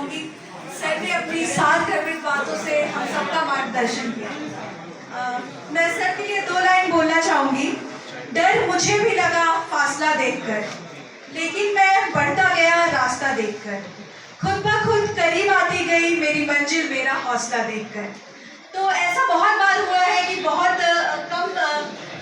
चाहूँगी, सर ने अपनी सार्थगर्भित बातों से हम सबका मार्गदर्शन किया। मैं सर के लिए 2 लाइन बोलना चाहूँगी। डर मुझे भी लगा फासला देखकर, लेकिन मैं बढ़ता गया रास्ता देखकर। खुद ब खुद करीब आती गई मेरी मंजिल मेरा हौसला देखकर। तो ऐसा बहुत बार हुआ है कि बहुत कम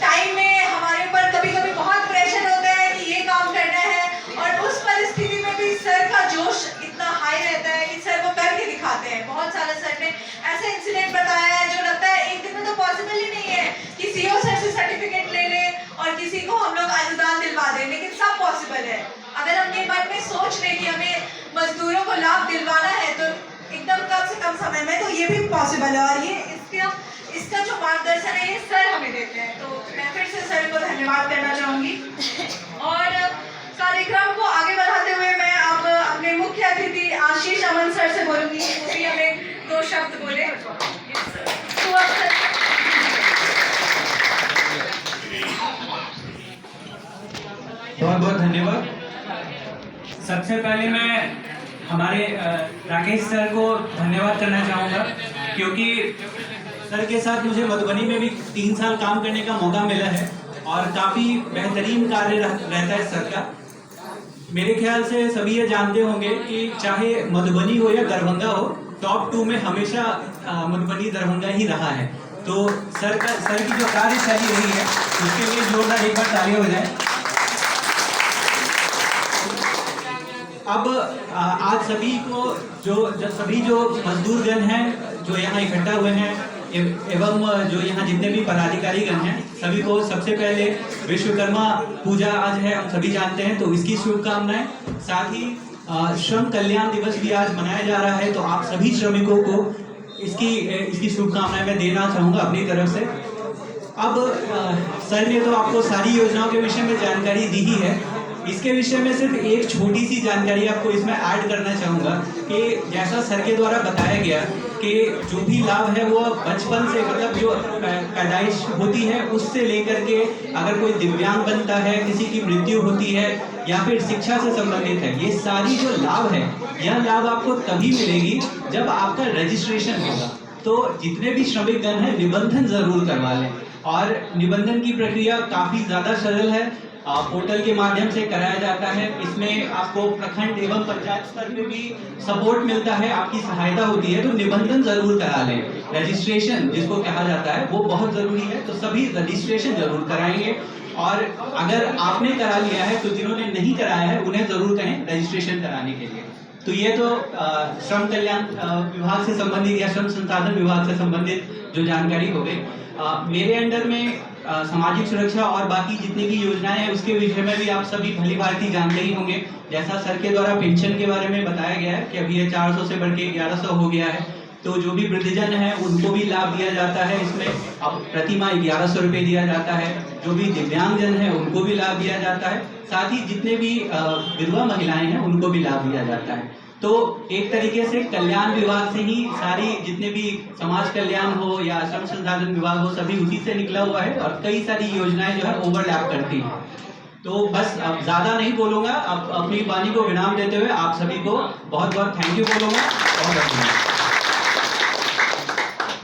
टाइम में हमारे ऊपर कभी कभी बहुत प्रेशर होता है कि ये काम करना है, और उस परिस्थिति में भी सर का जोश इतना हाई रहता है कि सर वो करके दिखाते हैं। बहुत सारे सर ने ऐसे इंसिडेंट बताया है जो लगता है एक दिन में तो पॉसिबल ही नहीं है कि सीओ सर से सर्टिफिकेट ले ले और किसी को हम लोग अनुदान दिलवा दें, लेकिन सब पॉसिबल है अगर अपने मन में सोच लें कि हमें मजदूरों को लाभ दिलवाना है तो एकदम कम से कम समय में, तो ये भी पॉसिबल है। और ये इसका जो मार्गदर्शन है ये सर हमें देते हैं, तो मैं फिर से सर को धन्यवाद करना चाहूँगी। और कार्यक्रम को आगे बढ़ाते हुए मैं अब अपने मुख्य अतिथि आशीष अमन सर से बोलूँगी, वो भी हमें 2 शब्द बोले। बहुत बहुत धन्यवाद। सबसे पहले मैं हमारे राकेश सर को धन्यवाद करना चाहूँगा, क्योंकि सर के साथ मुझे मधुबनी में भी 3 साल काम करने का मौका मिला है और काफ़ी बेहतरीन कार्य रहता है सर का। मेरे ख्याल से सभी ये जानते होंगे कि चाहे मधुबनी हो या दरभंगा हो, टॉप 2 में हमेशा मधुबनी दरभंगा ही रहा है। तो सर की जो कार्यशैली रही है उसके लिए जोरदार एक बार तालियां हो जाए। अब आज सभी को सभी जो मजदूरगण हैं जो यहाँ इकट्ठा हुए हैं एवं जो यहाँ जितने भी पदाधिकारीगण हैं, सभी को सबसे पहले विश्वकर्मा पूजा आज है, हम सभी जानते हैं, तो इसकी शुभकामनाएं। साथ ही श्रम कल्याण दिवस भी आज मनाया जा रहा है, तो आप सभी श्रमिकों को इसकी शुभकामनाएं मैं देना चाहूँगा अपनी तरफ से। अब सर ने तो आपको सारी योजनाओं के विषय में जानकारी दी ही है, इसके विषय में सिर्फ एक छोटी सी जानकारी आपको इसमें ऐड करना चाहूँगा कि जैसा सर के द्वारा बताया गया कि जो भी लाभ है वो बचपन से, मतलब जो पैदाइश होती है उससे लेकर के अगर कोई दिव्यांग बनता है, किसी की मृत्यु होती है या फिर शिक्षा से संबंधित है, ये सारी जो लाभ है यह लाभ आपको तभी मिलेगी जब आपका रजिस्ट्रेशन होगा। तो जितने भी श्रमिकगण हैं निबंधन जरूर करवा लें, और निबंधन की प्रक्रिया काफ़ी ज़्यादा सरल है, पोर्टल के माध्यम से कराया जाता है। इसमें आपको प्रखंड एवं पंचायत स्तर पे भी सपोर्ट मिलता है, आपकी सहायता होती है, तो निबंधन जरूर करा लें। रजिस्ट्रेशन जिसको कहा जाता है वो बहुत ज़रूरी है, तो सभी रजिस्ट्रेशन जरूर कराएंगे। और अगर आपने करा लिया है तो जिन्होंने नहीं कराया है उन्हें ज़रूर कहें रजिस्ट्रेशन कराने के लिए। तो ये तो श्रम कल्याण विभाग से संबंधित या श्रम संसाधन विभाग से संबंधित जो जानकारी हो गई। मेरे अंडर में सामाजिक सुरक्षा और बाकी जितनी भी योजनाएं हैं उसके विषय में भी आप सभी भली भांति जानते ही होंगे। जैसा सर के द्वारा पेंशन के बारे में बताया गया है कि अभी ये 400 से बढ़ के 1100 हो गया है, तो जो भी वृद्धजन है उनको भी लाभ दिया जाता है। इसमें अब प्रति माह 1100 रुपये दिया जाता है। जो भी दिव्यांगजन है उनको भी लाभ दिया जाता है, साथ ही जितने भी विधवा महिलाएं हैं उनको भी लाभ दिया जाता है। तो एक तरीके से कल्याण विभाग से ही सारी जितने भी समाज कल्याण हो या श्रम संसाधन विभाग हो सभी उसी से निकला हुआ है, और कई सारी योजनाएं जो है ओवरलैप करती हैं। तो बस अब ज़्यादा नहीं बोलूँगा, अब अपनी वाणी को विराम देते हुए आप सभी को बहुत बहुत थैंक यू बोलूँगा। बहुत धन्यवाद।